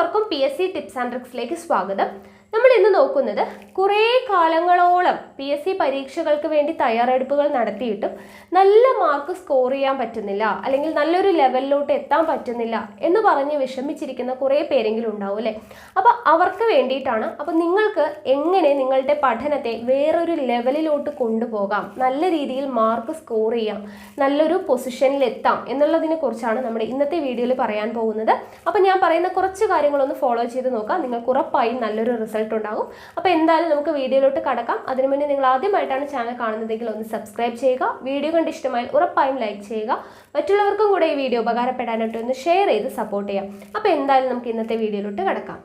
എല്ലാവർക്കും PSC tips and ട്രിക്സിലേക്ക് സ്വാഗതം. നമ്മൾ ഇന്ന് നോക്കുന്നത് കുറേ കാലങ്ങളോളം PSC പരീക്ഷകൾക്ക് വേണ്ടി തയ്യാറെടുപ്പുകൾ നടത്തിയിട്ടും നല്ല മാർക്ക് സ്കോർ ചെയ്യാൻ പറ്റുന്നില്ല, അല്ലെങ്കിൽ നല്ലൊരു ലെവലിലോട്ട് എത്താൻ പറ്റുന്നില്ല എന്ന് പറഞ്ഞ് വിഷമിച്ചിരിക്കുന്ന കുറേ പേരെങ്കിലും ഉണ്ടാവും അല്ലേ? അപ്പോൾ അവർക്ക് വേണ്ടിയിട്ടാണ്. അപ്പോൾ നിങ്ങൾക്ക് എങ്ങനെ നിങ്ങളുടെ പഠനത്തെ വേറൊരു ലെവലിലോട്ട് കൊണ്ടുപോകാം, നല്ല രീതിയിൽ മാർക്ക് സ്കോർ ചെയ്യാം, നല്ലൊരു പൊസിഷനിൽ എത്താം എന്നുള്ളതിനെ കുറിച്ചാണ് നമ്മുടെ ഇന്നത്തെ വീഡിയോയിൽ പറയാൻ പോകുന്നത്. അപ്പോൾ ഞാൻ പറയുന്ന കുറച്ച് കാര്യങ്ങളൊന്ന് ഫോളോ ചെയ്ത് നോക്കാം, നിങ്ങൾക്ക് ഉറപ്പായും നല്ലൊരു റിസൾട്ട് ഉണ്ടാകും. അപ്പോൾ എന്തായാലും നമുക്ക് വീഡിയോയിലോട്ട് കടക്കാം. അതിനു മുന്നേ നിങ്ങൾ ആദ്യമായിട്ടാണ് ചാനൽ കാണുന്നതെങ്കിൽ ഒന്ന് സബ്സ്ക്രൈബ് ചെയ്യുക, വീഡിയോ കണ്ട് ഇഷ്ടമായാൽ ഉറപ്പായും ലൈക്ക് ചെയ്യുക, മറ്റുള്ളവർക്കും കൂടെ ഈ വീഡിയോ ഉപകാരപ്പെടാനായിട്ട് ഒന്ന് ഷെയർ ചെയ്ത് സപ്പോർട്ട് ചെയ്യാം. അപ്പോൾ എന്തായാലും നമുക്ക് ഇന്നത്തെ വീഡിയോയിലോട്ട് കടക്കാം.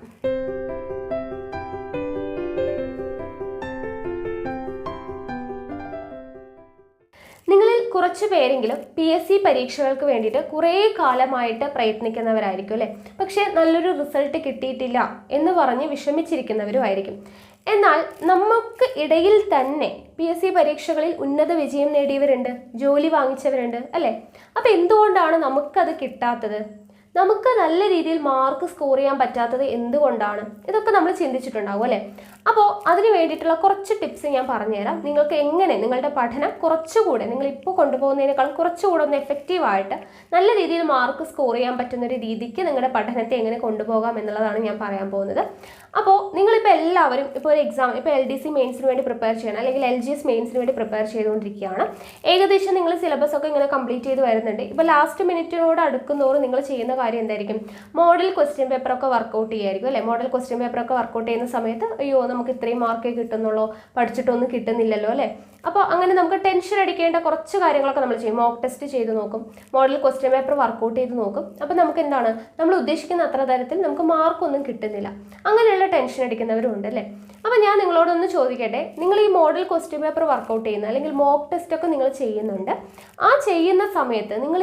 നിങ്ങളിൽ കുറച്ച് പേരെങ്കിലും PSC പരീക്ഷകൾക്ക് വേണ്ടിയിട്ട് കുറേ കാലമായിട്ട് പ്രയത്നിക്കുന്നവരായിരിക്കും അല്ലേ? പക്ഷേ നല്ലൊരു റിസൾട്ട് കിട്ടിയിട്ടില്ല എന്ന് പറഞ്ഞ് വിഷമിച്ചിരിക്കുന്നവരും ആയിരിക്കും. എന്നാൽ നമുക്ക് ഇടയിൽ തന്നെ PSC പരീക്ഷകളിൽ ഉന്നത വിജയം നേടിയവരുണ്ട്, ജോലി വാങ്ങിച്ചവരുണ്ട് അല്ലേ? അപ്പോൾ എന്തുകൊണ്ടാണ് നമുക്കത് കിട്ടാത്തത്? നമുക്ക് നല്ല രീതിയിൽ മാർക്ക് സ്കോർ ചെയ്യാൻ പറ്റാത്തത് എന്തുകൊണ്ടാണ്? ഇതൊക്കെ നമ്മൾ ചിന്തിച്ചിട്ടുണ്ടാവും അല്ലേ? അപ്പോൾ അതിന് വേണ്ടിയിട്ടുള്ള കുറച്ച് ടിപ്സ് ഞാൻ പറഞ്ഞുതരാം. നിങ്ങൾക്ക് എങ്ങനെ നിങ്ങളുടെ പഠനം കുറച്ചുകൂടെ, നിങ്ങൾ ഇപ്പോൾ കൊണ്ടുപോകുന്നതിനേക്കാൾ കുറച്ചുകൂടെ ഒന്ന് എഫക്റ്റീവായിട്ട് നല്ല രീതിയിൽ മാർക്ക് സ്കോർ ചെയ്യാൻ പറ്റുന്ന ഒരു രീതിക്ക് നിങ്ങളുടെ പഠനത്തെ എങ്ങനെ കൊണ്ടുപോകാം എന്നുള്ളതാണ് ഞാൻ പറയാൻ പോകുന്നത്. അപ്പോൾ നിങ്ങളിപ്പോൾ എല്ലാവരും ഇപ്പോൾ ഒരു എക്സാം, ഇപ്പോൾ LDC മെയിൻസിന് വേണ്ടി പ്രിപ്പയർ ചെയ്യണം, അല്ലെങ്കിൽ LGS മെയിൻസിന് വേണ്ടി പ്രിപ്പയർ ചെയ്തുകൊണ്ടിരിക്കുകയാണ്. ഏകദേശം നിങ്ങൾ സിലബസ് ഒക്കെ ഇങ്ങനെ കംപ്ലീറ്റ് ചെയ്ത് വരുന്നുണ്ട്. ഇപ്പോൾ ലാസ്റ്റ് മിനിറ്റിനോട് അടുക്കുന്നതോറും നിങ്ങൾ ചെയ്യുന്ന കാര്യം എന്തായിരിക്കും? മോഡൽ ക്വസ്റ്റ്യൻ പേപ്പറൊക്കെ വർക്കൗട്ട് ചെയ്യായിരിക്കും അല്ലേ? മോഡൽ ക്വസ്റ്റ്യൻ പേപ്പറൊക്കെ വർക്കൗട്ട് ചെയ്യുന്ന സമയത്ത് അയ്യോ നമുക്ക് ഇത്രയും മാർക്കേ കിട്ടുന്നുള്ളൂ, പഠിച്ചിട്ടൊന്നും കിട്ടുന്നില്ലല്ലോ അല്ലേ? അപ്പോൾ അങ്ങനെ നമുക്ക് ടെൻഷൻ അടിക്കേണ്ട കുറച്ച് കാര്യങ്ങളൊക്കെ നമ്മൾ ചെയ്യും. മോക്ക് ടെസ്റ്റ് ചെയ്ത് നോക്കും, മോഡൽ ക്വസ്റ്റ്യൻ പേപ്പർ വർക്കൗട്ട് ചെയ്ത് നോക്കും. അപ്പോൾ നമുക്ക് എന്താണ്, നമ്മൾ ഉദ്ദേശിക്കുന്ന അത്ര തരത്തിൽ നമുക്ക് മാർക്കൊന്നും കിട്ടുന്നില്ല, അങ്ങനെയുള്ള ടെൻഷൻ അടിക്കുന്നവരും ഉണ്ട് അല്ലേ? അപ്പോൾ ഞാൻ നിങ്ങളോടൊന്ന് ചോദിക്കട്ടെ, നിങ്ങൾ ഈ മോഡൽ ക്വസ്റ്റ്യൻ പേപ്പർ വർക്കൗട്ട് ചെയ്യുന്ന അല്ലെങ്കിൽ മോക്ക് ടെസ്റ്റ് ഒക്കെ നിങ്ങൾ ചെയ്യുന്നുണ്ട്, ആ ചെയ്യുന്ന സമയത്ത് നിങ്ങൾ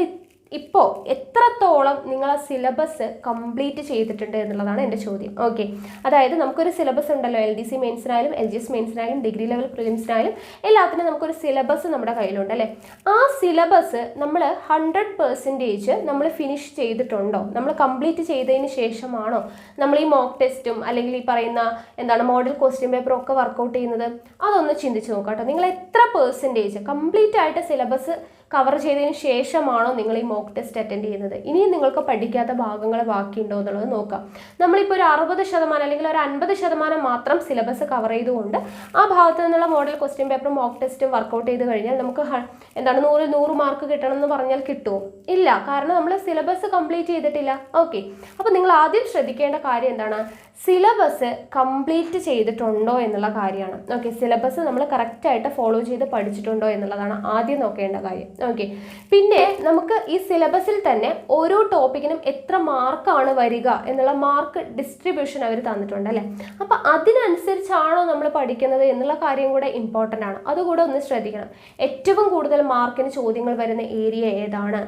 ഇപ്പോൾ എത്രത്തോളം നിങ്ങൾ ആ സിലബസ് കംപ്ലീറ്റ് ചെയ്തിട്ടുണ്ട് എന്നുള്ളതാണ് എൻ്റെ ചോദ്യം. ഓക്കെ, അതായത് നമുക്കൊരു സിലബസ് ഉണ്ടല്ലോ, LDC മെയിൻസിനായാലും LGS മെയിൻസിനായാലും ഡിഗ്രി ലെവൽ പ്രിലിംസിനായാലും എല്ലാത്തിനും നമുക്കൊരു സിലബസ് നമ്മുടെ കയ്യിലുണ്ട് അല്ലേ? ആ സിലബസ് നമ്മൾ 100% നമ്മൾ ഫിനിഷ് ചെയ്തിട്ടുണ്ടോ? നമ്മൾ കംപ്ലീറ്റ് ചെയ്തതിന് ശേഷമാണോ നമ്മൾ ഈ മോക്ക് ടെസ്റ്റും അല്ലെങ്കിൽ ഈ പറയുന്ന എന്താണ് മോഡൽ ക്വസ്റ്റ്യൻ പേപ്പറും ഒക്കെ വർക്കൗട്ട് ചെയ്യുന്നത്? അതൊന്ന് ചിന്തിച്ച് നോക്കാം കേട്ടോ. നിങ്ങൾ എത്ര പെർസെൻറ്റേജ് കംപ്ലീറ്റ് ആയിട്ട് സിലബസ് കവർ ചെയ്തതിന് ശേഷമാണോ നിങ്ങൾ ഈ മോക്ക് ടെസ്റ്റ് അറ്റൻഡ് ചെയ്യുന്നത്? ഇനിയും നിങ്ങൾക്ക് പഠിക്കാത്ത ഭാഗങ്ങൾ ബാക്കിയുണ്ടോ എന്നുള്ളത് നോക്കാം. നമ്മളിപ്പോൾ ഒരു 60% അല്ലെങ്കിൽ ഒരു 50% മാത്രം സിലബസ് കവർ ചെയ്തുകൊണ്ട് ആ ഭാഗത്ത് നിന്നുള്ള മോഡൽ ക്വസ്റ്റ്യൻ പേപ്പറും മോക്ക് ടെസ്റ്റും വർക്കൗട്ട് ചെയ്ത് കഴിഞ്ഞാൽ നമുക്ക് എന്താണ് 100 മാർക്ക് കിട്ടണം എന്ന് പറഞ്ഞാൽ കിട്ടുമോ? ഇല്ല, കാരണം നമ്മൾ സിലബസ് കംപ്ലീറ്റ് ചെയ്തിട്ടില്ല. ഓക്കെ, അപ്പോൾ നിങ്ങൾ ആദ്യം ശ്രദ്ധിക്കേണ്ട കാര്യം എന്താണ്? സിലബസ് കംപ്ലീറ്റ് ചെയ്തിട്ടുണ്ടോ എന്നുള്ള കാര്യമാണ്. ഓക്കെ, സിലബസ് നമ്മൾ കറക്റ്റായിട്ട് ഫോളോ ചെയ്ത് പഠിച്ചിട്ടുണ്ടോ എന്നുള്ളതാണ് ആദ്യം നോക്കേണ്ട കാര്യം. ഓക്കെ, പിന്നെ നമുക്ക് ഈ സിലബസിൽ തന്നെ ഓരോ ടോപ്പിക്കിനും എത്ര മാർക്കാണ് വരിക എന്നുള്ള മാർക്ക് ഡിസ്ട്രിബ്യൂഷൻ അവർ തന്നിട്ടുണ്ട് അല്ലേ? അപ്പോൾ അതിനനുസരിച്ചാണോ നമ്മൾ പഠിക്കുന്നത് എന്നുള്ള കാര്യം കൂടെ ഇമ്പോർട്ടൻ്റ് ആണ്. അതുകൂടെ ഒന്ന് ശ്രദ്ധിക്കണം. ഏറ്റവും കൂടുതൽ മാർക്കിന് ചോദ്യങ്ങൾ വരുന്ന ഏരിയ ഏതാണ്,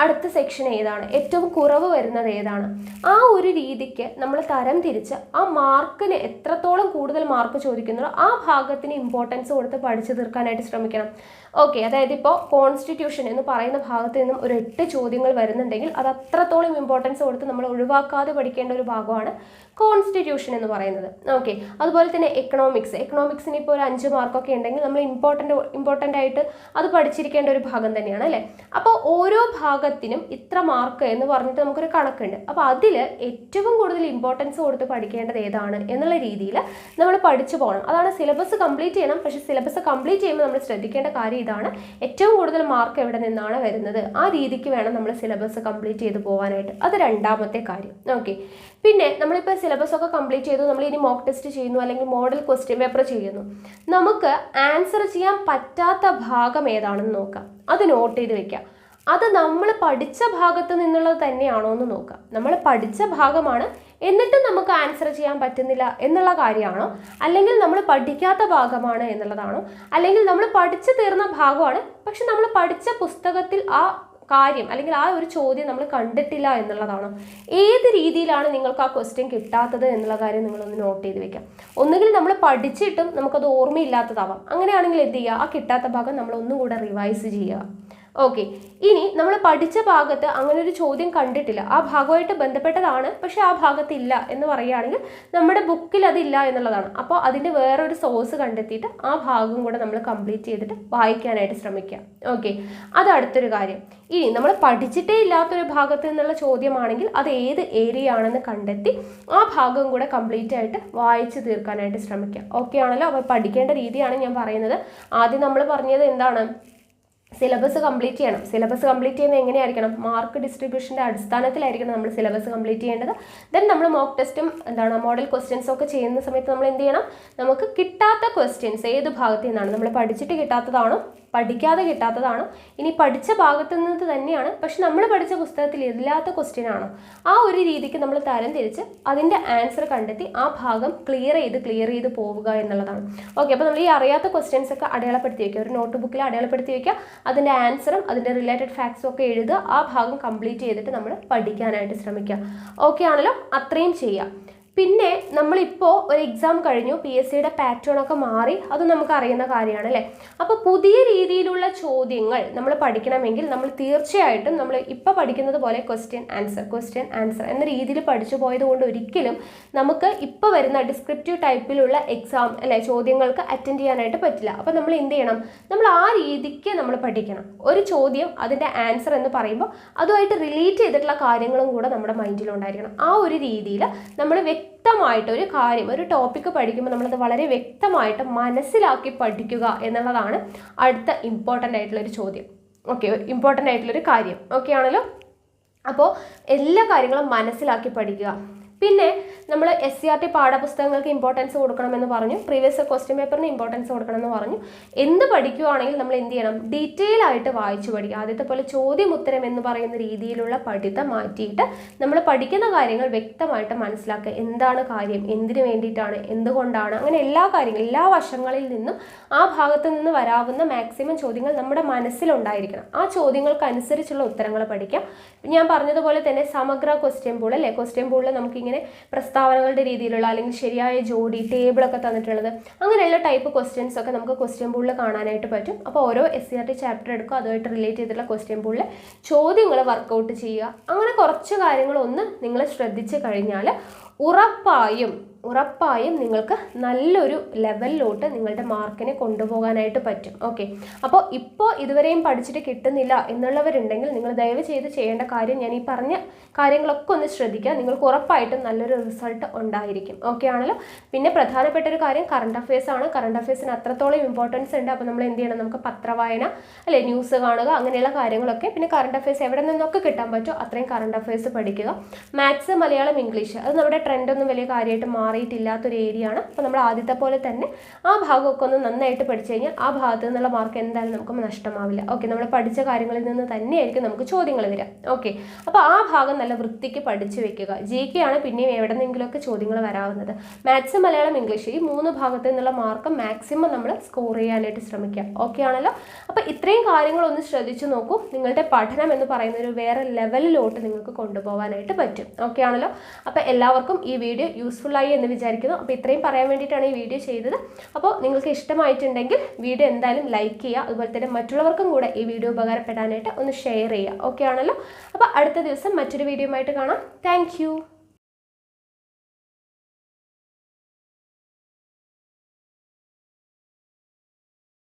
അടുത്ത സെക്ഷൻ ഏതാണ്, ഏറ്റവും കുറവ് വരുന്നത് ഏതാണ്, ആ ഒരു രീതിക്ക് നമ്മൾ തരം തിരിച്ച് ആ മാർക്കിന് എത്രത്തോളം കൂടുതൽ മാർക്ക് ചോദിക്കുന്നുണ്ടോ ആ ഭാഗത്തിന് ഇമ്പോർട്ടൻസ് കൊടുത്ത് പഠിച്ചു തീർക്കാനായിട്ട് ശ്രമിക്കണം. ഓക്കെ, അതായത് ഇപ്പോൾ കോൺസ്റ്റിറ്റ്യൂഷൻ എന്ന് പറയുന്ന ഭാഗത്ത് നിന്നും ഒരു 8 ചോദ്യങ്ങൾ വരുന്നുണ്ടെങ്കിൽ അത് അത്രത്തോളം ഇമ്പോർട്ടൻസ് കൊടുത്ത് നമ്മൾ ഒഴിവാക്കാതെ പഠിക്കേണ്ട ഒരു ഭാഗമാണ് കോൺസ്റ്റിറ്റ്യൂഷൻ എന്ന് പറയുന്നത്. ഓക്കെ, അതുപോലെ തന്നെ എക്കണോമിക്സിന് ഇപ്പോൾ ഒരു 5 മാർക്കൊക്കെ ഉണ്ടെങ്കിൽ നമ്മൾ ഇമ്പോർട്ടൻ്റ് ആയിട്ട് അത് പഠിച്ചിരിക്കേണ്ട ഒരു ഭാഗം തന്നെയാണ് അല്ലേ? അപ്പോൾ ഓരോ ഭാഗത്തിനും ഇത്ര മാർക്ക് എന്ന് പറഞ്ഞിട്ട് നമുക്കൊരു കണക്കുണ്ട്. അപ്പോൾ അതിൽ ഏറ്റവും കൂടുതൽ ഇമ്പോർട്ടൻസ് കൊടുത്ത് പഠിക്കേണ്ടത് ഏതാണ് എന്നുള്ള രീതിയിൽ നമ്മൾ പഠിച്ചു പോകണം. അതാണ് സിലബസ് കംപ്ലീറ്റ് ചെയ്യണം. പക്ഷേ സിലബസ് കംപ്ലീറ്റ് ചെയ്യുമ്പോൾ നമ്മൾ ശ്രദ്ധിക്കേണ്ട കാര്യം ഇതാണ്, ഏറ്റവും കൂടുതൽ മാർക്ക് എവിടെ നിന്നാണ് വരുന്നത്, ആ രീതിക്ക് വേണം നമ്മൾ സിലബസ് കംപ്ലീറ്റ് ചെയ്ത് പോകാനായിട്ട്. അത് രണ്ടാമത്തെ കാര്യം. ഓക്കെ, പിന്നെ നമ്മളിപ്പോൾ സിലബസ് ഒക്കെ കംപ്ലീറ്റ് ചെയ്തു, നമ്മൾ ഇനി മോക്ക് ടെസ്റ്റ് ചെയ്യുന്നു അല്ലെങ്കിൽ മോഡൽ ക്വസ്റ്റ്യൻ പേപ്പർ ചെയ്യുന്നു, നമുക്ക് ആൻസർ ചെയ്യാൻ പറ്റാത്ത ഭാഗം ഏതാണെന്ന് നോക്കാം. അത് നോട്ട് ചെയ്ത് വെക്കാം. അത് നമ്മൾ പഠിച്ച ഭാഗത്ത് നിന്നുള്ളത് തന്നെയാണോ എന്ന് നോക്കാം. നമ്മൾ പഠിച്ച ഭാഗമാണ് എന്നിട്ടും നമുക്ക് ആൻസർ ചെയ്യാൻ പറ്റുന്നില്ല എന്നുള്ള കാര്യമാണോ, അല്ലെങ്കിൽ നമ്മൾ പഠിക്കാത്ത ഭാഗമാണ് എന്നുള്ളതാണോ, അല്ലെങ്കിൽ നമ്മൾ പഠിച്ചു തീർന്ന ഭാഗമാണ് പക്ഷെ നമ്മൾ പഠിച്ച പുസ്തകത്തിൽ ആ കാര്യം അല്ലെങ്കിൽ ആ ഒരു ചോദ്യം നമ്മൾ കണ്ടിട്ടില്ല എന്നുള്ളതാണോ? ഏത് രീതിയിലാണ് നിങ്ങൾക്ക് ആ ക്വസ്റ്റ്യൻ കിട്ടാത്തത് എന്നുള്ള കാര്യം നിങ്ങളൊന്ന് നോട്ട് ചെയ്ത് വെക്കാം. ഒന്നുകിൽ നമ്മൾ പഠിച്ചിട്ടും നമുക്കത് ഓർമ്മയില്ലാത്തതാവാം. അങ്ങനെയാണെങ്കിൽ എന്ത് ചെയ്യുക, ആ കിട്ടാത്ത ഭാഗം നമ്മൾ ഒന്നും കൂടെ റിവൈസ് ചെയ്യുക. ഓക്കെ, ഇനി നമ്മൾ പഠിച്ച ഭാഗത്ത് അങ്ങനെ ഒരു ചോദ്യം കണ്ടിട്ടില്ല, ആ ഭാഗമായിട്ട് ബന്ധപ്പെട്ടതാണ് പക്ഷെ ആ ഭാഗത്തില്ല എന്ന് പറയുകയാണെങ്കിൽ നമ്മുടെ ബുക്കിൽ അതില്ല എന്നുള്ളതാണ്. അപ്പോൾ അതിൻ്റെ വേറൊരു സോഴ്സ് കണ്ടെത്തിയിട്ട് ആ ഭാഗം കൂടെ നമ്മൾ കംപ്ലീറ്റ് ചെയ്തിട്ട് വായിക്കാനായിട്ട് ശ്രമിക്കുക. ഓക്കെ, അത് അടുത്തൊരു കാര്യം. ഇനി നമ്മൾ പഠിച്ചിട്ടേ ഇല്ലാത്തൊരു ഭാഗത്ത് നിന്നുള്ള ചോദ്യമാണെങ്കിൽ അത് ഏത് ഏരിയ ആണെന്ന് കണ്ടെത്തി ആ ഭാഗം കൂടെ കംപ്ലീറ്റ് ആയിട്ട് വായിച്ച് തീർക്കാനായിട്ട് ശ്രമിക്കുക. ഓക്കെ ആണല്ലോ? അപ്പോൾ പഠിക്കേണ്ട രീതിയാണ് ഞാൻ പറയുന്നത്. ആദ്യം നമ്മൾ പറഞ്ഞത് എന്താണ്? സിലബസ് കംപ്ലീറ്റ് ചെയ്യണം. സിലബസ് കംപ്ലീറ്റ് ചെയ്യുന്നത് എങ്ങനെയായിരിക്കണം? മാർക്ക് ഡിസ്ട്രിബ്യൂഷൻ്റെ അടിസ്ഥാനത്തിലായിരിക്കണം നമ്മൾ സിലബസ് കംപ്ലീറ്റ് ചെയ്യേണ്ടത്. ദെൻ നമ്മൾ മോക്ക് ടെസ്റ്റും മോഡൽ ക്വസ്റ്റ്യൻസും ഒക്കെ ചെയ്യുന്ന സമയത്ത് നമ്മൾ എന്ത് ചെയ്യണം? നമുക്ക് കിട്ടാത്ത ക്വസ്റ്റ്യൻസ് ഏത് ഭാഗത്തു നിന്നാണ്, നമ്മൾ പഠിച്ചിട്ട് കിട്ടാത്തതാണോ പഠിക്കാതെ കിട്ടാത്തതാണോ ഇനി പഠിച്ച ഭാഗത്തു നിന്ന് തന്നെയാണ് പക്ഷെ നമ്മൾ പഠിച്ച പുസ്തകത്തിൽ ഇല്ലാത്ത ക്വസ്റ്റ്യൻ ആണോ, ആ ഒരു രീതിക്ക് നമ്മൾ തരം തിരിച്ച് അതിൻ്റെ ആൻസർ കണ്ടെത്തി ആ ഭാഗം ക്ലിയർ ചെയ്ത് പോവുക എന്നുള്ളതാണ്. ഓക്കെ, അപ്പോൾ നമ്മൾ ഈ അറിയാത്ത ക്വസ്റ്റ്യൻസ് ഒക്കെ അടയാളപ്പെടുത്തി വയ്ക്കുക, ഒരു നോട്ട് ബുക്കിൽ അടയാളപ്പെടുത്തി വയ്ക്കുക, അതിൻ്റെ ആൻസറും അതിൻ്റെ റിലേറ്റഡ് ഫാക്ട്സും ഒക്കെ എഴുതുക, ആ ഭാഗം കംപ്ലീറ്റ് ചെയ്തിട്ട് നമ്മൾ പഠിക്കാനായിട്ട് ശ്രമിക്കുക. ഓക്കെ ആണല്ലോ? അത്രയും ചെയ്യുക. പിന്നെ നമ്മളിപ്പോൾ ഒരു എക്സാം കഴിഞ്ഞു, PSCയുടെ പാറ്റേൺ ഒക്കെ മാറി, അത് നമുക്ക് അറിയുന്ന കാര്യമാണ് അല്ലേ? അപ്പോൾ പുതിയ രീതിയിലുള്ള ചോദ്യങ്ങൾ നമ്മൾ പഠിക്കണമെങ്കിൽ നമ്മൾ തീർച്ചയായിട്ടും നമ്മൾ ഇപ്പോൾ പഠിക്കുന്നത് പോലെ ക്വസ്റ്റ്യൻ ആൻസർ എന്ന രീതിയിൽ പഠിച്ചു പോയത് കൊണ്ട് ഒരിക്കലും നമുക്ക് ഇപ്പോൾ വരുന്ന ഡിസ്ക്രിപ്റ്റീവ് ടൈപ്പിലുള്ള എക്സാം അല്ലേ ചോദ്യങ്ങൾക്ക് അറ്റൻഡ് ചെയ്യാനായിട്ട് പറ്റില്ല. അപ്പോൾ നമ്മൾ എന്ത് ചെയ്യണം? നമ്മൾ ആ രീതിക്ക് നമ്മൾ പഠിക്കണം. ഒരു ചോദ്യം അതിൻ്റെ ആൻസർ എന്ന് പറയുമ്പോൾ അതുമായിട്ട് റിലേറ്റ് ചെയ്തിട്ടുള്ള കാര്യങ്ങളും കൂടെ നമ്മുടെ മൈൻഡിലുണ്ടായിരിക്കണം. ആ ഒരു രീതിയിൽ നമ്മൾ വ്യക്തമായിട്ട് ഒരു കാര്യം, ഒരു ടോപ്പിക്ക് പഠിക്കുമ്പോൾ നമ്മളത് വളരെ വ്യക്തമായിട്ട് മനസ്സിലാക്കി പഠിക്കുക എന്നുള്ളതാണ് അടുത്ത ഇമ്പോർട്ടൻ്റ് ആയിട്ടുള്ളൊരു ചോദ്യം. ഓക്കെ, ഇമ്പോർട്ടൻ്റ് ആയിട്ടുള്ളൊരു കാര്യം. ഓക്കെ ആണല്ലോ? അപ്പോൾ എല്ലാ കാര്യങ്ങളും മനസ്സിലാക്കി പഠിക്കുക. പിന്നെ നമ്മൾ SCRT പാഠപുസ്തകങ്ങൾക്ക് ഇമ്പോർട്ടൻസ് കൊടുക്കണമെന്ന് പറഞ്ഞു, പ്രീവിയസ് ക്വസ്റ്റ്യൻ പേപ്പറിന് ഇമ്പോർട്ടൻസ് കൊടുക്കണമെന്ന് പറഞ്ഞു. എന്ത് പഠിക്കുകയാണെങ്കിൽ നമ്മൾ എന്ത് ചെയ്യണം? ഡീറ്റെയിൽ ആയിട്ട് വായിച്ചു പഠിക്കുക. ആദ്യത്തെ പോലെ ചോദ്യം ഉത്തരം എന്ന് പറയുന്ന രീതിയിലുള്ള പഠിത്തം മാറ്റിയിട്ട് നമ്മൾ പഠിക്കുന്ന കാര്യങ്ങൾ വ്യക്തമായിട്ട് മനസ്സിലാക്കുക. എന്താണ് കാര്യം, എന്തിനു വേണ്ടിയിട്ടാണ്, എന്തുകൊണ്ടാണ്, അങ്ങനെ എല്ലാ കാര്യങ്ങളും എല്ലാ വശങ്ങളിൽ നിന്നും ആ ഭാഗത്തു നിന്ന് വരാവുന്ന മാക്സിമം ചോദ്യങ്ങൾ നമ്മുടെ മനസ്സിലുണ്ടായിരിക്കണം. ആ ചോദ്യങ്ങൾക്കനുസരിച്ചുള്ള ഉത്തരങ്ങൾ പഠിക്കാം. ഞാൻ പറഞ്ഞതുപോലെ തന്നെ സമഗ്ര ക്വസ്റ്റ്യൻ പൂൾ അല്ലേ, ക്വസ്റ്റ്യൻ പൂളിൽ നമുക്കിങ്ങനെ പ്രസ്താവനകളുടെ രീതിയിലുള്ള അല്ലെങ്കിൽ ശരിയായ ജോഡി ടേബിളൊക്കെ തന്നിട്ടുള്ളത് അങ്ങനെയുള്ള ടൈപ്പ് ക്വസ്റ്റ്യൻസ് ഒക്കെ നമുക്ക് ക്വസ്റ്റ്യൻ പൂളിൽ കാണാനായിട്ട് പറ്റും. അപ്പോൾ ഓരോ SCRT ചാപ്റ്റർ എടുക്കുക, അതുമായിട്ട് റിലേറ്റ് ചെയ്തിട്ടുള്ള ക്വസ്റ്റ്യൻ പൂളിൽ ചോദ്യങ്ങൾ വർക്കൗട്ട് ചെയ്യുക. അങ്ങനെ കുറച്ച് കാര്യങ്ങളൊന്ന് നിങ്ങൾ ശ്രദ്ധിച്ചു കഴിഞ്ഞാൽ ഉറപ്പായും നിങ്ങൾക്ക് നല്ലൊരു ലെവലിലോട്ട് നിങ്ങളുടെ മാർക്കിനെ കൊണ്ടുപോകാനായിട്ട് പറ്റും. ഓക്കെ, അപ്പോൾ ഇപ്പോൾ ഇതുവരെയും പഠിച്ചിട്ട് കിട്ടുന്നില്ല എന്നുള്ളവരുണ്ടെങ്കിൽ നിങ്ങൾ ദയവ് ചെയ്ത് ചെയ്യേണ്ട കാര്യം, ഞാൻ ഈ പറഞ്ഞ കാര്യങ്ങളൊക്കെ ഒന്ന് ശ്രദ്ധിക്കുക. നിങ്ങൾക്ക് ഉറപ്പായിട്ടും നല്ലൊരു റിസൾട്ട് ഉണ്ടായിരിക്കും. ഓക്കെ ആണല്ലോ? പിന്നെ പ്രധാനപ്പെട്ട ഒരു കാര്യം കറണ്ട് അഫയേഴ്സ് ആണ്. കറണ്ട് അഫയേഴ്സിന് അത്രത്തോളം ഇമ്പോർട്ടൻസ് ഉണ്ട്. അപ്പോൾ നമ്മൾ എന്ത് ചെയ്യണം? നമുക്ക് പത്രവായന അല്ലെ, ന്യൂസ് കാണുക, അങ്ങനെയുള്ള കാര്യങ്ങളൊക്കെ. പിന്നെ കറണ്ട് അഫയേഴ്സ് എവിടെ നിന്നൊക്കെ കിട്ടാൻ പറ്റുമോ അത്രയും കറണ്ട് അഫയേഴ്സ് പഠിക്കുക. മാത്സ്, മലയാളം, ഇംഗ്ലീഷ് അത് നമ്മുടെ ട്രെൻഡൊന്നും വലിയ കാര്യമായിട്ട് മാറിയിട്ടില്ലാത്തൊരു ഏരിയ ആണ്. അപ്പോൾ നമ്മൾ ആദ്യത്തെ പോലെ തന്നെ ആ ഭാഗമൊക്കെ ഒന്ന് നന്നായിട്ട് പഠിച്ചു കഴിഞ്ഞാൽ ആ ഭാഗത്ത് നിന്നുള്ള മാർക്ക് എന്തായാലും നമുക്ക് നഷ്ടമാവില്ല. ഓക്കെ, നമ്മൾ പഠിച്ച കാര്യങ്ങളിൽ നിന്ന് തന്നെയായിരിക്കും നമുക്ക് ചോദ്യങ്ങൾ വരിക. ഓക്കെ, അപ്പോൾ ആ ഭാഗം നല്ല വൃത്തിക്ക് പഠിച്ചു വെക്കുക. GK ആണ് പിന്നെയും എവിടെന്നെങ്കിലുമൊക്കെ ചോദ്യങ്ങൾ വരാവുന്നത്. മാത്സ്, മലയാളം, ഇംഗ്ലീഷ് ഈ 3 ഭാഗത്തു നിന്നുള്ള മാർക്ക് മാക്സിമം നമ്മൾ സ്കോർ ചെയ്യാനായിട്ട് ശ്രമിക്കുക. ഓക്കെ ആണല്ലോ? അപ്പോൾ ഇത്രയും കാര്യങ്ങളൊന്ന് ശ്രദ്ധിച്ചു നോക്കൂ. നിങ്ങളുടെ പഠനം എന്ന് പറയുന്ന ഒരു വേറെ ലെവലിലോട്ട് നിങ്ങൾക്ക് കൊണ്ടുപോകാനായിട്ട് പറ്റും. ഓക്കെ ആണല്ലോ? അപ്പോൾ എല്ലാവർക്കും ഈ വീഡിയോ യൂസ്ഫുൾ ആയി എന്ന് വിചാരിക്കുന്നു. അപ്പോൾ ഇത്രയും പറയാൻ വേണ്ടിയിട്ടാണ് ഈ വീഡിയോ ചെയ്തത്. അപ്പോൾ നിങ്ങൾക്ക് ഇഷ്ടമായിട്ടുണ്ടെങ്കിൽ വീഡിയോ എന്തായാലും ലൈക്ക് ചെയ്യുക. അതുപോലെ തന്നെ മറ്റുള്ളവർക്കും കൂടെ ഈ വീഡിയോ ഉപകാരപ്പെടാനായിട്ട് ഒന്ന് ഷെയർ ചെയ്യുക. ഓക്കെ ആണല്ലോ? അപ്പോൾ അടുത്ത ദിവസം മറ്റൊരു വീഡിയോ ആയിട്ട് കാണാം. Thank you.